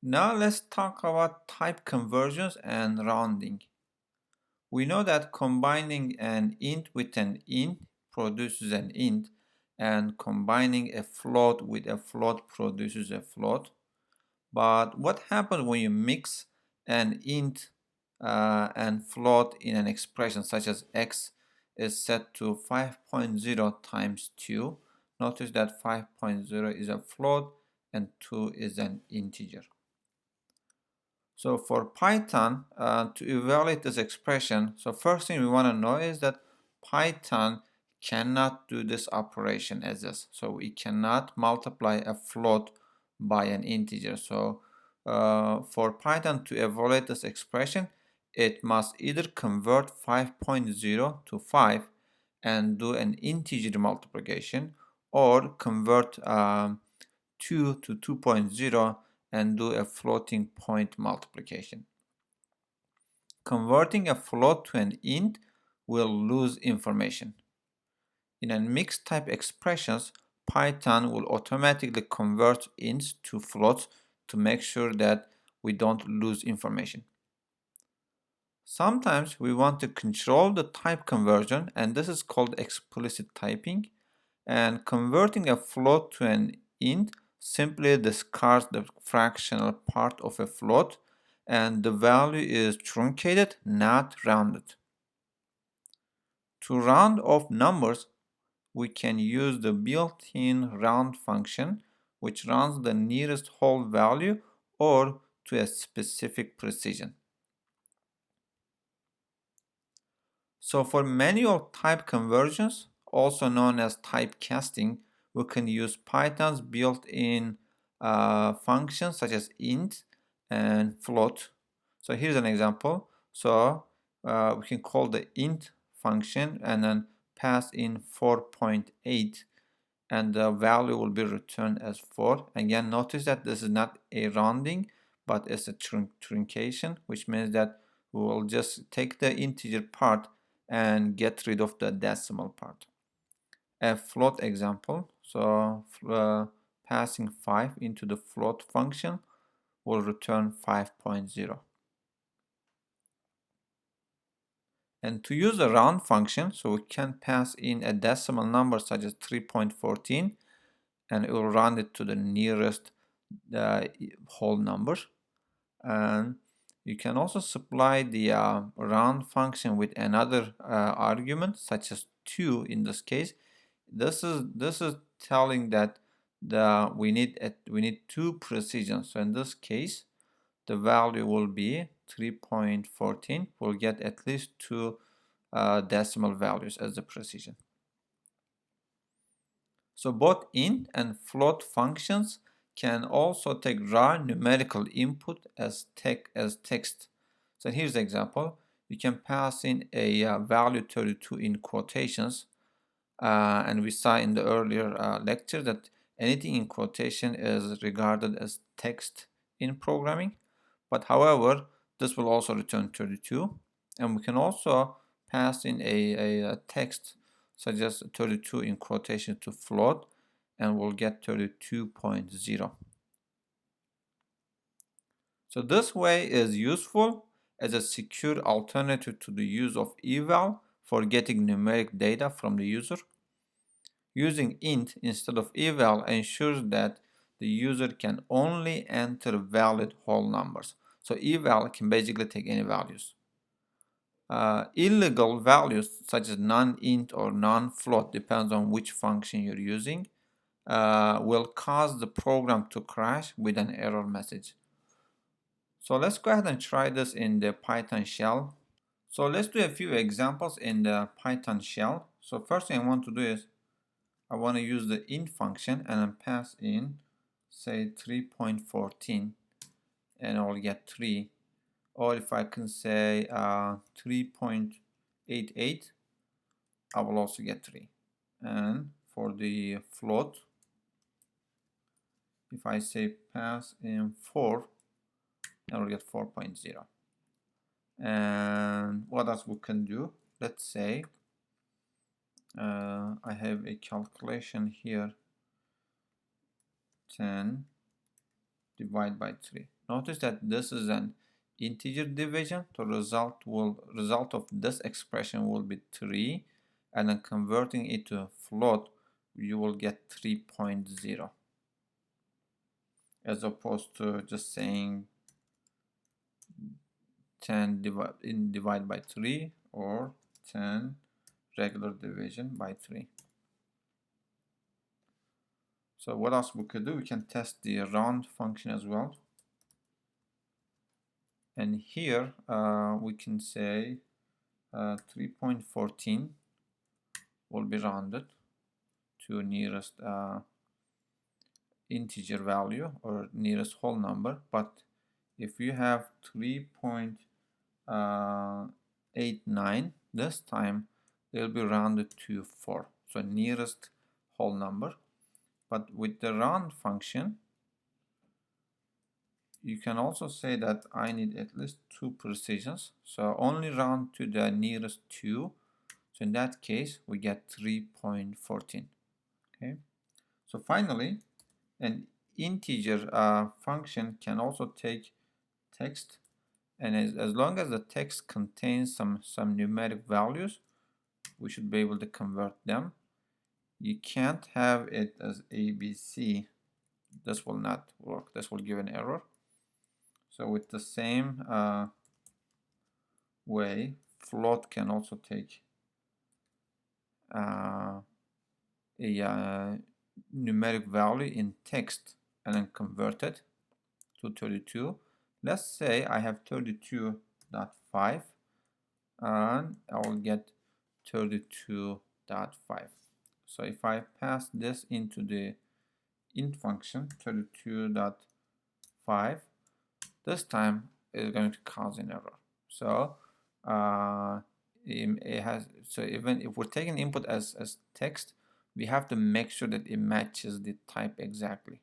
Now let's talk about type conversions and rounding. We know that combining an int with an int produces an int, and combining a float with a float produces a float. But what happens when you mix an int and float in an expression such as x is set to 5.0 times 2? Notice that 5.0 is a float and 2 is an integer. So for Python, to evaluate this expression, so first thing we want to know is that Python cannot do this operation as this. So we cannot multiply a float by an integer. So for Python to evaluate this expression, it must either convert 5.0 to 5 and do an integer multiplication, or convert 2 to 2.0 and do a floating point multiplication. Converting a float to an int will lose information. In a mixed type expressions, Python will automatically convert ints to floats to make sure that we don't lose information. Sometimes we want to control the type conversion, and this is called explicit typing. And converting a float to an int simply discards the fractional part of a float, and the value is truncated, not rounded. To round off numbers, we can use the built-in round function, which rounds the nearest whole value or to a specific precision. So for manual type conversions, also known as typecasting, we can use Python's built-in functions such as int and float. So here's an example. So we can call the int function and then pass in 4.8, and the value will be returned as 4. Again, notice that this is not a rounding, but it's a truncation, which means that we will just take the integer part and get rid of the decimal part. A float example, so passing 5 into the float function will return 5.0. And to use a round function, so we can pass in a decimal number such as 3.14, and it will round it to the nearest whole number. And you can also supply the round function with another argument such as 2 in this case. This is telling that we need 2 precision. So in this case, the value will be 3.14. We'll get at least 2 decimal values as the precision. So both int and float functions can also take raw numerical input as text. So here's the example. You can pass in a value 32 in quotations, and we saw in the earlier lecture that anything in quotation is regarded as text in programming. But however, this will also return 32, and we can also pass in a text such as 32 in quotation to float, and we'll get 32.0. So this way is useful as a secure alternative to the use of eval for getting numeric data from the user. Using int instead of eval ensures that the user can only enter valid whole numbers. So eval can basically take any values. Illegal values such as non-int or non-float, depends on which function you're using, will cause the program to crash with an error message. So let's go ahead and try this in the Python shell. So let's do a few examples in the Python shell. So first thing I want to do is I want to use the int function and then pass in, say, 3.14, and I'll get 3. Or if I can say 3.88, I will also get 3. And for the float, if I say pass in 4, I will get 4.0. And what else we can do? Let's say I have a calculation here, 10 divided by 3. Notice that this is an integer division. The result of this expression will be 3, and then converting it to a float, you will get 3.0, as opposed to just saying 10 divide by 3 or 10 regular division by 3. So what else we could do? We can test the round function as well. And here we can say 3.14 will be rounded to nearest integer value or nearest whole number. But if you have 3.89, this time they'll be rounded to 4, so nearest whole number. But with the round function, you can also say that I need at least 2 precisions, so only round to the nearest 2. So in that case, we get 3.14. Okay. So finally, an integer function can also take text, and as long as the text contains some numeric values, we should be able to convert them. You can't have it as ABC. This will not work. This will give an error. So with the same way, float can also take a numeric value in text and then convert it to 32. Let's say I have 32.5 and I will get 32.5. So if I pass this into the int function 32.5, this time is going to cause an error. So it has, so even if we're taking input as text, we have to make sure that it matches the type exactly.